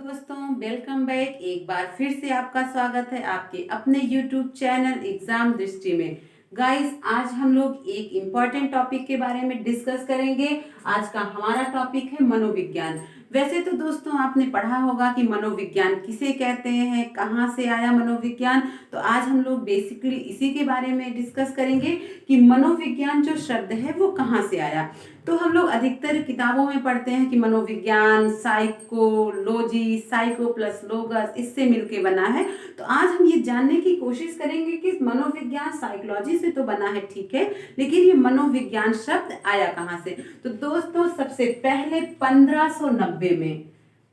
दोस्तों, welcome back. एक बार फिर से आपका स्वागत है आपके अपने YouTube चैनल एग्जाम दृष्टि में। गाइस, आज हम लोग एक इम्पॉर्टेंट टॉपिक के बारे में डिस्कस करेंगे। आज का हमारा टॉपिक है मनोविज्ञान। वैसे तो दोस्तों आपने पढ़ा होगा कि मनोविज्ञान किसे कहते हैं, कहाँ से आया मनोविज्ञान। तो आज हम लोग बेसिकली इसी के बारे में डिस्कस करेंगे कि मनोविज्ञान जो शब्द है वो कहाँ से आया। तो हम लोग अधिकतर किताबों में पढ़ते हैं कि मनोविज्ञान साइकोलॉजी, साइको प्लस लोगस, इससे मिलके बना है। तो आज हम ये जानने की कोशिश करेंगे कि मनोविज्ञान साइकोलॉजी से तो बना है, ठीक है, लेकिन ये मनोविज्ञान शब्द आया कहाँ से। तो दोस्तों सबसे पहले 1590 में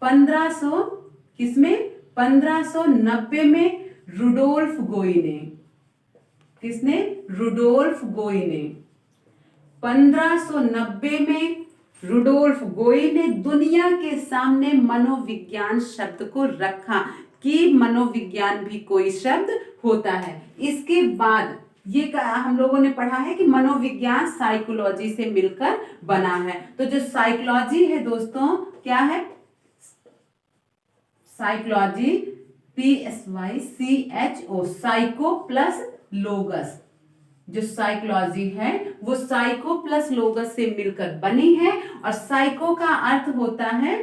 1500 किसमें 1590 में रुडोल्फ गोई ने, किसने, रुडोल्फ गोई ने 1590 में रुडोल्फ गोई ने दुनिया के सामने मनोविज्ञान शब्द को रखा कि मनोविज्ञान भी कोई शब्द होता है। इसके बाद ये हम लोगों ने पढ़ा है कि मनोविज्ञान साइकोलॉजी से मिलकर बना है। तो जो साइकोलॉजी है दोस्तों, क्या है, साइकोलॉजी PSYCHO, साइको प्लस लोगस। जो साइकोलॉजी है वो साइको प्लस लोगस से मिलकर बनी है। और साइको का अर्थ होता है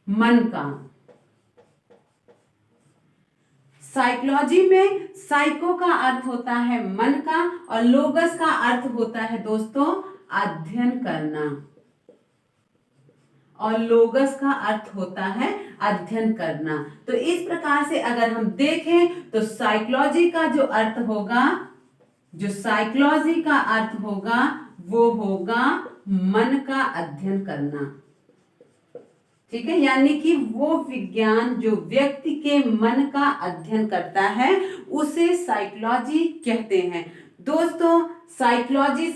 मन का। साइकोलॉजी में साइको का अर्थ होता है मन का और लोगस का अर्थ होता है दोस्तों अध्ययन करना। और लोगस का अर्थ होता है अध्ययन करना। तो इस प्रकार से अगर हम देखें तो साइकोलॉजी का जो अर्थ होगा, जो साइकोलॉजी का अर्थ होगा वो होगा मन का अध्ययन करना, ठीक है। यानी कि वो विज्ञान जो व्यक्ति के मन का अध्ययन करता है उसे साइकोलॉजी कहते हैं। दोस्तों साइकोलॉजी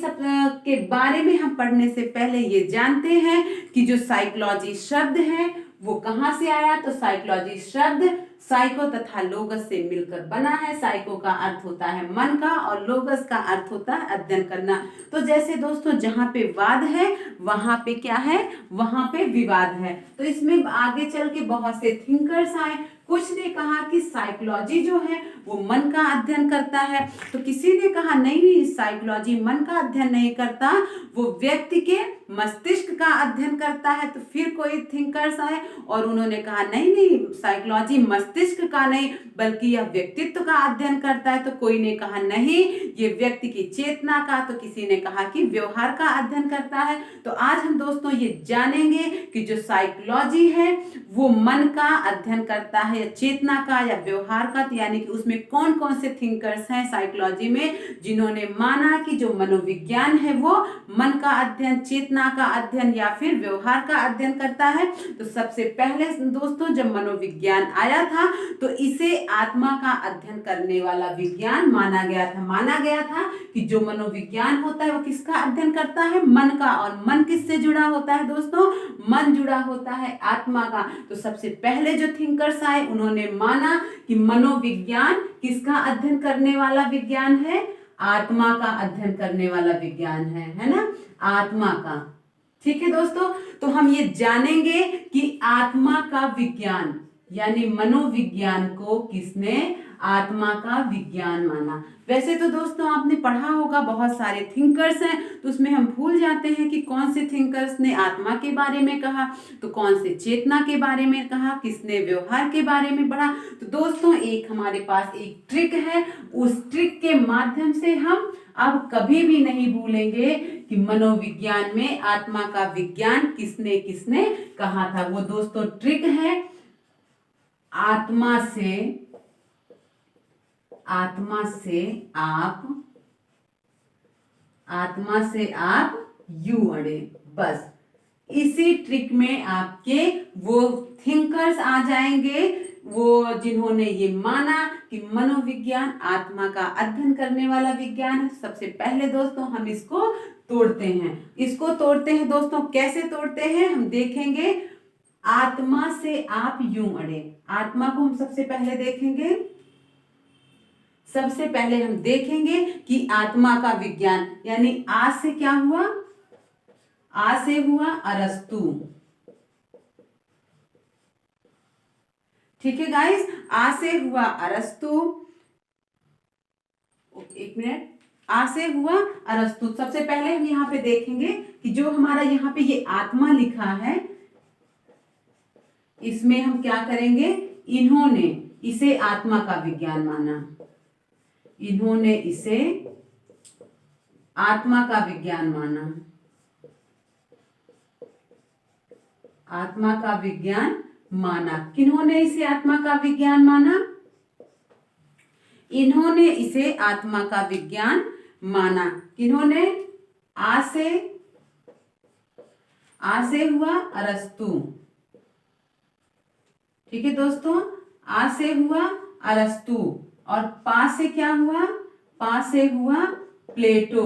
के बारे में हम पढ़ने से पहले ये जानते हैं कि जो साइकोलॉजी शब्द है वो कहाँ से आया। तो साइकोलॉजी शब्द साइको तथा लोगस से मिलकर बना है। साइको का अर्थ होता है मन का और लोगस का अर्थ होता है अध्ययन करना। तो जैसे दोस्तों जहाँ पे वाद है वहां पे क्या है, वहां पे विवाद है। तो इसमें आगे चल के बहुत से थिंकर्स आए। कुछ ने कहा कि साइकोलॉजी जो है वो मन का अध्ययन करता है, तो किसी ने कहा नहीं, साइकोलॉजी मन का अध्ययन नहीं करता, वो व्यक्ति के मस्तिष्क का अध्ययन करता है। तो फिर कोई थिंकर्स आए और उन्होंने कहा नहीं, साइकोलॉजी मस्तिष्क का नहीं बल्कि यह व्यक्तित्व का अध्ययन करता है। तो कोई ने कहा नहीं, ये व्यक्ति की चेतना का। तो किसी ने कहा कि व्यवहार का अध्ययन करता है। तो आज हम दोस्तों ये जानेंगे कि जो साइकोलॉजी है वो मन का अध्ययन करता है या चेतना का या व्यवहार का। तो यानी कि उसमें कौन कौन से थिंकर्स हैं साइकोलॉजी में जिन्होंने माना कि जो मनोविज्ञान है वो मन का अध्ययन, चेतना का अध्ययन या फिर व्यवहार का अध्ययन करता है। तो सबसे पहले दोस्तों जब मनोविज्ञान आया था तो इसे आत्मा का अध्ययन करने वाला विज्ञान माना गया था। माना गया था कि जो मनोविज्ञान होता है वो किसका अध्ययन करता है, मन का। और मन किससे जुड़ा होता है दोस्तों, मन जुड़ा होता है आत्मा का। तो सबसे पहले जो थिंकर्स आए उन्होंने माना कि मनोविज्ञान किसका अध्ययन करने वाला विज्ञान है, आत्मा का अध्ययन करने वाला विज्ञान है ना, आत्मा का। ठीक है दोस्तों, तो हम ये जानेंगे कि आत्मा का विज्ञान यानी मनोविज्ञान को किसने आत्मा का विज्ञान माना। वैसे तो दोस्तों आपने पढ़ा होगा बहुत सारे थिंकर्स हैं, तो उसमें हम भूल जाते हैं कि कौन से थिंकर्स ने आत्मा के बारे में कहा, तो कौन से चेतना के बारे में कहा, किसने व्यवहार के बारे में पढ़ा। तो दोस्तों एक हमारे पास एक ट्रिक है, उस ट्रिक के माध्यम से हम अब कभी भी नहीं भूलेंगे कि मनोविज्ञान में आत्मा का विज्ञान किसने किसने कहा था। वो दोस्तों ट्रिक है आत्मा से आप यू अड़े। बस इसी ट्रिक में आपके वो थिंकर्स आ जाएंगे, वो जिन्होंने ये माना कि मनोविज्ञान आत्मा का अध्ययन करने वाला विज्ञान है। सबसे पहले दोस्तों हम इसको तोड़ते हैं दोस्तों। कैसे तोड़ते हैं हम देखेंगे। आत्मा से आप यूं अड़े, आत्मा को हम सबसे पहले देखेंगे। सबसे पहले हम देखेंगे कि आत्मा का विज्ञान यानी आज से क्या हुआ, आ से हुआ अरस्तु, ठीक है गाइस, आ से हुआ अरस्तु, एक मिनट, आ से हुआ अरस्तु। सबसे पहले हम यहाँ पे देखेंगे कि जो हमारा यहाँ पे ये आत्मा लिखा है, इसमें हम क्या करेंगे, इन्होंने इसे आत्मा का विज्ञान माना, इन्होंने इसे आत्मा का विज्ञान माना, आत्मा का विज्ञान माना। किन्होंने इसे आत्मा का विज्ञान माना, इन्होंने इसे आत्मा का विज्ञान माना। किन्होंने, आ से हुआ अरस्तु, ठीक है दोस्तों, आ से हुआ अरस्तु, और पा से क्या हुआ, पा से हुआ प्लेटो,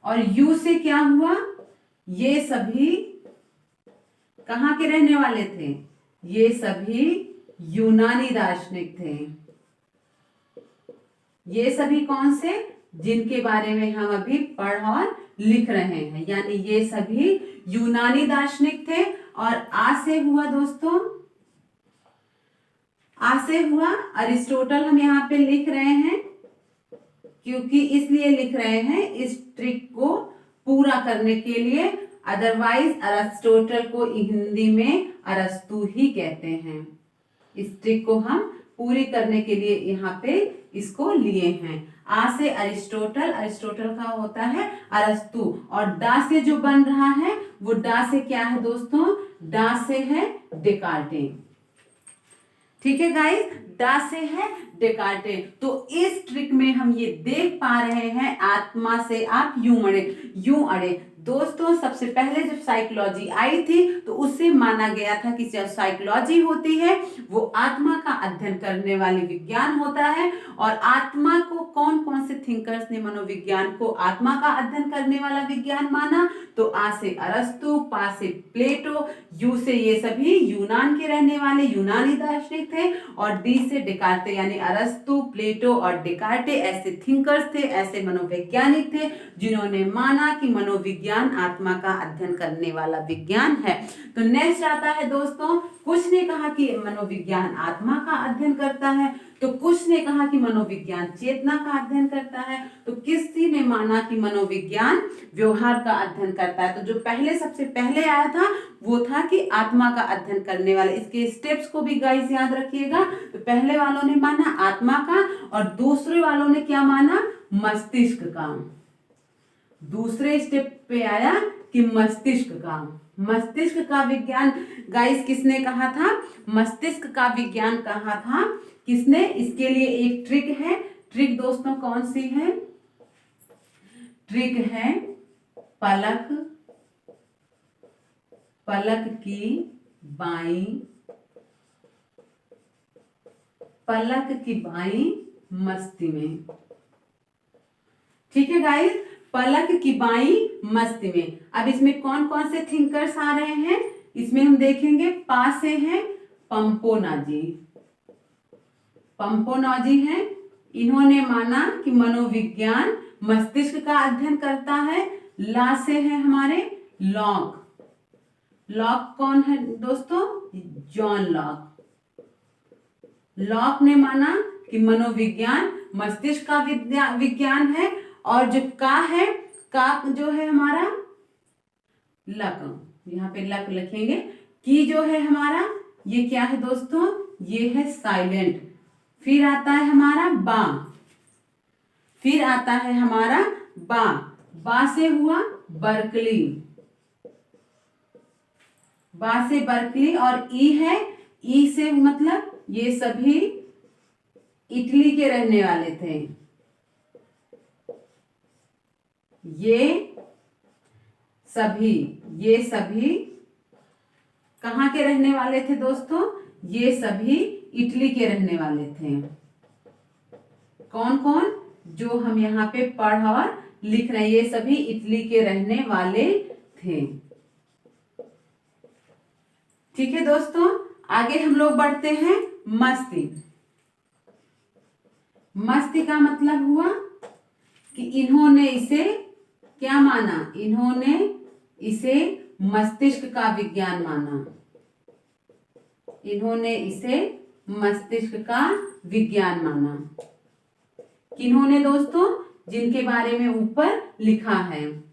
और यू से क्या हुआ, ये सभी कहाँ के रहने वाले थे, ये सभी यूनानी दार्शनिक थे। ये सभी कौन से, जिनके बारे में हम अभी पढ़ और लिख रहे हैं, यानी ये सभी यूनानी दार्शनिक थे। और आ से हुआ दोस्तों, आ से हुआ अरिस्टोटल, हम यहाँ पे लिख रहे हैं क्योंकि इसलिए लिख रहे हैं इस ट्रिक को पूरा करने के लिए, अदरवाइज अरिस्टोटल को हिंदी में अरस्तु ही कहते हैं। इस ट्रिक को हम पूरी करने के लिए यहाँ पे इसको लिए हैं। आ से अरिस्टोटल, अरिस्टोटल का होता है अरस्तु, और डा से जो बन रहा है वो डा से क्या है दोस्तों, डा से है डेकार्टे। ठीक है गाइस, डा से है डेकार्टे। तो इस ट्रिक में हम ये देख पा रहे हैं, आत्मा से आप यूं अड़े। दोस्तों सबसे पहले जब साइकोलॉजी आई थी तो उससे माना गया था कि जो साइकोलॉजी होती है वो आत्मा का अध्ययन करने वाली विज्ञान होता है, और आत्मा को कौन कौन से थिंकर्स ने मनोविज्ञान को आत्मा का अध्ययन करने वाला विज्ञान माना, तो आ से अरस्तु, पा से प्लेटो, यू से ये सभी यूनान के रहने वाले यूनानी दार्शनिक थे, और डी से डेकार्टे, यानी अरस्तु, प्लेटो और डेकार्टे ऐसे थिंकर्स थे, ऐसे मनोवैज्ञानिक थे जिन्होंने माना कि मनोविज्ञान आत्मा का अध्ययन करने वाला विज्ञान है। तो नेक्स्ट आता है दोस्तों, कुछ ने कहा कि मनोविज्ञान आत्मा का अध्ययन करता है, तो कुछ ने कहा कि मनोविज्ञान चेतना का अध्ययन करता है, तो किसी ने माना कि मनोविज्ञान व्यवहार का अध्ययन करता है। तो जो पहले सबसे पहले आया था वो था कि आत्मा का अध्ययन करने वाला। इसके स्टेप्स को भी गाइस याद रखिएगा। तो पहले वालों ने माना आत्मा का, और दूसरे वालों ने क्या माना, मस्तिष्क का। दूसरे स्टेप पे आया कि मस्तिष्क का, मस्तिष्क का विज्ञान गाइस किसने कहा था, मस्तिष्क का विज्ञान कहा था किसने। इसके लिए एक ट्रिक है। ट्रिक दोस्तों कौन सी है, ट्रिक है पलक, पलक की बाई, पलक की बाई मस्ती में। ठीक है गाइस, पलक की बाई मस्ती में। अब इसमें कौन कौन से थिंकर्स आ रहे हैं, इसमें हम देखेंगे। पा से है पंपोनाजी, पंपोनाजी है, इन्होंने माना कि मनोविज्ञान मस्तिष्क का अध्ययन करता है। ला से है हमारे लॉक, लॉक कौन है दोस्तों, जॉन लॉक। लॉक ने माना कि मनोविज्ञान मस्तिष्क का विज्ञान है, और जो का है, का जो है हमारा लक, यहाँ पे लक लिखेंगे। की जो है हमारा ये क्या है दोस्तों, ये है साइलेंट। फिर आता है हमारा बा, फिर आता है हमारा बा, बा से हुआ बर्कली, बा से बर्कली, और ई है, ई से मतलब ये सभी इटली के रहने वाले थे। ये सभी कहाँ के रहने वाले थे दोस्तों, ये सभी इटली के रहने वाले थे। कौन कौन, जो हम यहाँ पे पढ़ और लिख रहे हैं, ये सभी इटली के रहने वाले थे। ठीक है दोस्तों, आगे हम लोग बढ़ते हैं। मस्ती, मस्ती का मतलब हुआ कि इन्होंने इसे क्या माना, इन्होंने इसे मस्तिष्क का विज्ञान माना, इन्होंने इसे मस्तिष्क का विज्ञान माना। किन्होंने दोस्तों? जिनके बारे में ऊपर लिखा है।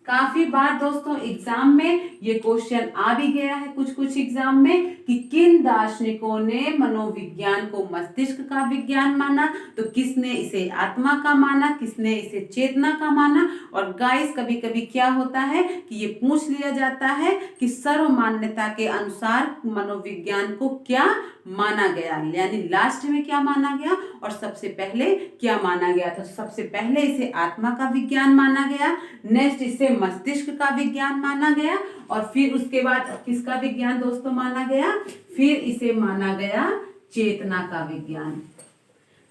काफी बार दोस्तों एग्जाम में ये क्वेश्चन आ भी गया है कुछ कुछ एग्जाम में कि किन दार्शनिकों ने मनोविज्ञान को मस्तिष्क का विज्ञान माना, तो किसने इसे आत्मा का माना, किसने इसे चेतना का माना। और गाइस कभी कभी क्या होता है कि ये पूछ लिया जाता है कि सर्व मान्यता के अनुसार मनोविज्ञान को क्या माना गया, यानी लास्ट में क्या माना गया और सबसे पहले क्या माना गया। तो सबसे पहले इसे आत्मा का विज्ञान माना गया, नेक्स्ट इसे मस्तिष्क का विज्ञान माना गया, और फिर उसके बाद किसका विज्ञान दोस्तों माना गया? फिर इसे माना गया चेतना का विज्ञान।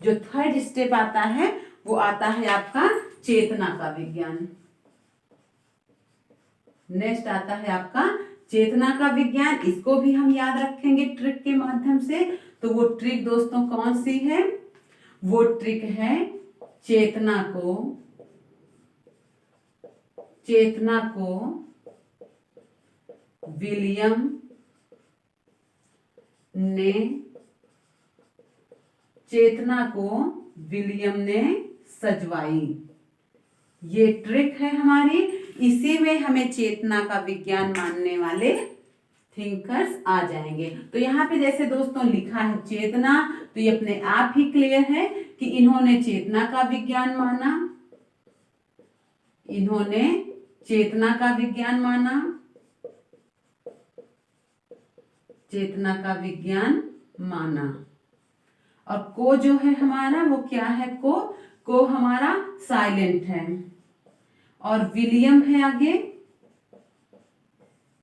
जो थर्ड स्टेप आता है वो आता है आपका चेतना का विज्ञान। नेक्स्ट आता है आपका चेतना का विज्ञान। इसको भी हम याद रखेंगे ट्रिक के माध्यम से। तो वो ट्रिक दोस्तों कौन सी है? वो ट्रिक है चेतना को विलियम ने सजवाई। ये ट्रिक है हमारी। इसी में हमें चेतना का विज्ञान मानने वाले थिंकर्स आ जाएंगे। तो यहाँ पे जैसे दोस्तों लिखा है चेतना, तो ये अपने आप ही क्लियर है कि इन्होंने चेतना का विज्ञान माना, इन्होंने चेतना का विज्ञान माना, चेतना का विज्ञान माना। और को जो है हमारा वो क्या है? को हमारा साइलेंट है। और विलियम है आगे,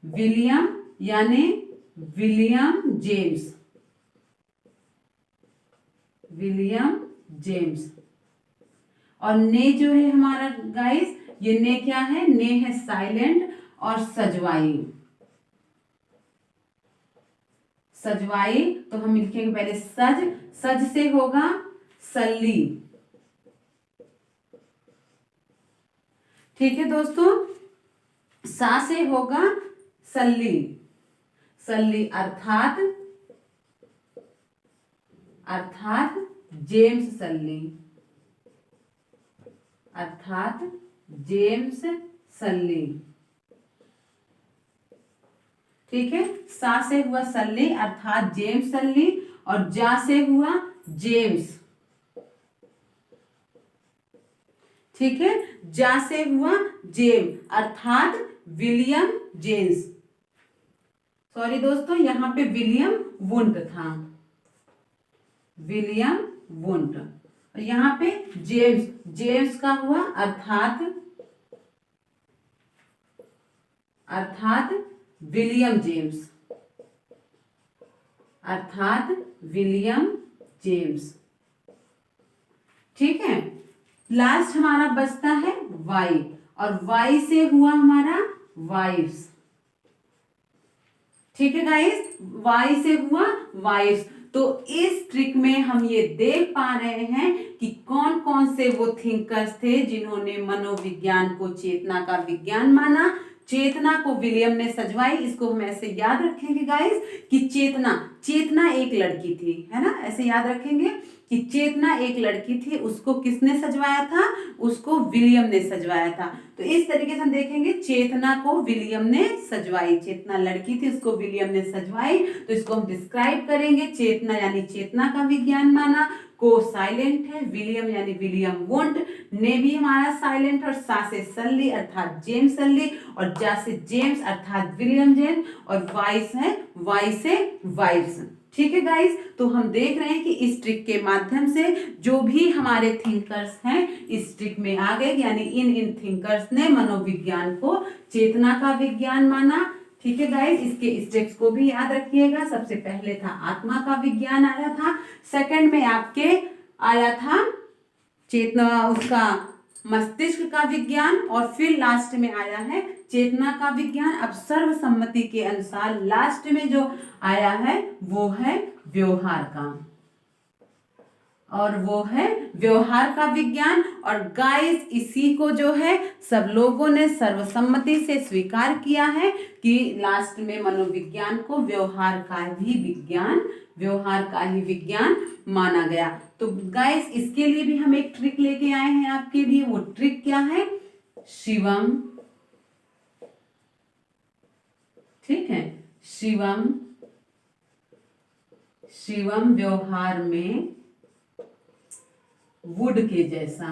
विलियम यानी विलियम जेम्स। और ने जो है हमारा गाइस, ये ने क्या है? ने है साइलेंट। और सजवाई तो हम लिखेंगे पहले सज से होगा सल्ली। ठीक है दोस्तों, सा से होगा सल्ली अर्थात जेम्स सल्ली। ठीक है, सा से हुआ सल्ली अर्थात जेम्स सल्ली, और जा से हुआ जेम्स। ठीक है, जा से हुआ जेम्स अर्थात विलियम जेम्स। सॉरी दोस्तों, यहां पे विलियम वुंट था, विलियम वुंट। और यहां पे जेम्स का हुआ अर्थात विलियम जेम्स। ठीक है, लास्ट हमारा बचता है वाई, और वाई से हुआ हमारा वाइफ्स। ठीक है गाइस, वाई से हुआ वाइफ्स। तो इस ट्रिक में हम ये देख पा रहे हैं कि कौन कौन से वो थिंकर्स थे जिन्होंने मनोविज्ञान को चेतना का विज्ञान माना। चेतना को विलियम ने सजवाई। इसको हम ऐसे याद रखेंगे गाइस कि चेतना एक लड़की थी, है ना, ऐसे याद रखेंगे कि चेतना एक लड़की थी, उसको किसने सजवाया था? उसको विलियम ने सजवाया था। तो इस तरीके से हम देखेंगे चेतना को विलियम ने सजवाई। चेतना लड़की थी, उसको विलियम ने सजवाई। तो इसको हम डिस्क्राइब करेंगे। चेतना यानी चेतना का विज्ञान माना, को साइलेंट है, विलियम यानी विलियम वुंट, ने भी हमारा साइलेंट, और सा से सल्ली अर्थात जेम्स सल्ली, और जा से जेम्स अर्थात विलियम जेम्स, और वाई से वाइफ्स। ठीक है गाइस, तो हम देख रहे हैं कि इस ट्रिक के माध्यम से जो भी हमारे थिंकर्स हैं इस ट्रिक में आ गए, यानी इन थिंकर्स ने मनोविज्ञान को चेतना का विज्ञान माना। ठीक है गाइस, इसके स्टेप्स को भी याद रखिएगा। सबसे पहले था आत्मा का विज्ञान आया था, सेकंड में आपके आया था चेतना, उसका मस्तिष्क का विज्ञान, और फिर लास्ट में आया है चेतना का विज्ञान। अब सर्वसम्मति के अनुसार लास्ट में जो आया है वो है व्यवहार का। और वो है व्यवहार का विज्ञान। और गाइस इसी को जो है सब लोगों ने सर्वसम्मति से स्वीकार किया है कि लास्ट में मनोविज्ञान को व्यवहार का ही विज्ञान माना गया। तो गाइस इसके लिए भी हम एक ट्रिक लेके आए हैं आपके लिए। वो ट्रिक क्या है? शिवम, ठीक है, शिवम व्यवहार में वुड के जैसा,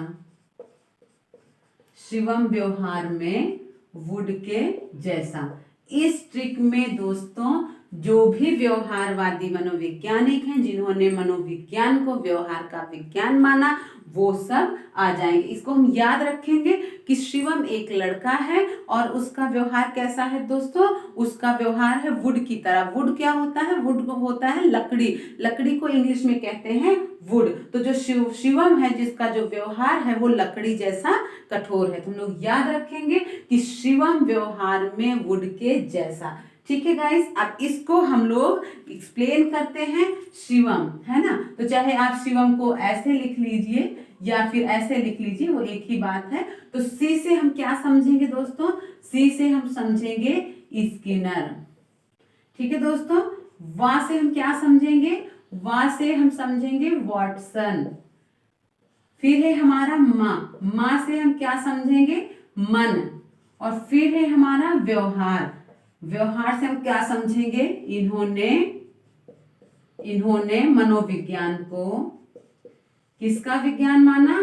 शिवम व्यवहार में वुड के जैसा। इस ट्रिक में दोस्तों जो भी व्यवहारवादी मनोवैज्ञानिक हैं, जिन्होंने मनोविज्ञान को व्यवहार का विज्ञान माना, वो सब आ जाएंगे। इसको हम याद रखेंगे कि शिवम एक लड़का है और उसका व्यवहार कैसा है दोस्तों? उसका व्यवहार है वुड की तरह। वुड क्या होता है? वुड को होता है लकड़ी। लकड़ी को इंग्लिश में कहते हैं वुड। तो जो शिवम है, जिसका जो व्यवहार है वो लकड़ी जैसा कठोर है। तो हम लोग याद रखेंगे कि शिवम व्यवहार में वुड के जैसा। ठीक है गाइस, अब इसको हम लोग एक्सप्लेन करते हैं। शिवम है ना, तो चाहे आप शिवम को ऐसे लिख लीजिए या फिर ऐसे लिख लीजिए, वो एक ही बात है। तो सी से हम क्या समझेंगे दोस्तों? सी से हम समझेंगे स्किनर। ठीक है दोस्तों। वा से हम क्या समझेंगे? वा से हम समझेंगे वॉटसन। फिर है हमारा माँ से हम क्या समझेंगे? मन। और फिर है हमारा व्यवहार। व्यवहार से हम क्या समझेंगे? इन्होंने मनोविज्ञान को किसका विज्ञान माना?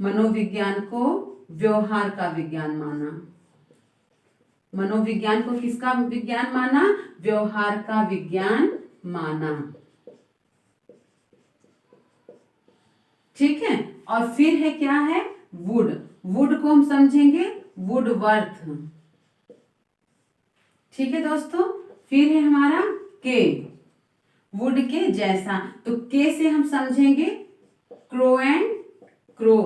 मनोविज्ञान को व्यवहार का विज्ञान माना। मनोविज्ञान को किसका विज्ञान माना? व्यवहार का विज्ञान माना। ठीक है। और फिर है क्या है? वुड। वुड को हम समझेंगे वुडवर्थ। ठीक है दोस्तों। फिर है हमारा के, वुड के जैसा। तो के से हम समझेंगे क्रो एंड क्रो।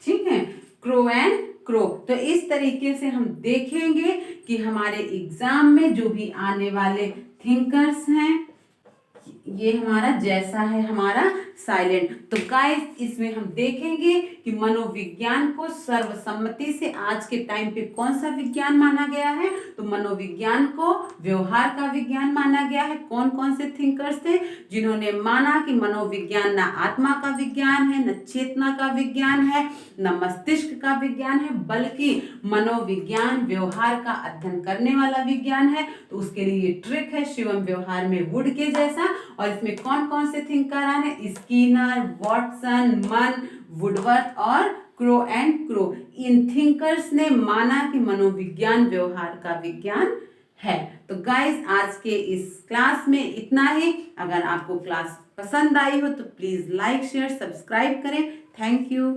ठीक है, क्रो एंड क्रो। तो इस तरीके से हम देखेंगे कि हमारे एग्जाम में जो भी आने वाले थिंकर्स हैं, ये हमारा जैसा है हमारा साइलेंट। तो गाइस इसमें हम देखेंगे कि मनोविज्ञान को सर्वसम्मति से आज के टाइम पे कौन सा विज्ञान माना गया है? तो मनोविज्ञान को व्यवहार का विज्ञान माना गया है। कौन कौन से थिंकर्स थे जिन्होंने माना कि मनोविज्ञान ना आत्मा का विज्ञान है, न चेतना का विज्ञान है, न मस्तिष्क का विज्ञान है, बल्कि मनोविज्ञान व्यवहार का अध्ययन करने वाला विज्ञान है। तो उसके लिए ट्रिक है शिवम व्यवहार में वुड के जैसा। और इसमें कौन कौन से थिंकर आए? स्किनर, वॉटसन, मन, वुडवर्थ और crow and crow. In thinkers ने माना कि मनोविज्ञान व्यवहार का विज्ञान है। तो गाइस आज के इस क्लास में इतना ही। अगर आपको क्लास पसंद आई हो तो प्लीज लाइक, शेयर, सब्सक्राइब करें। Thank you.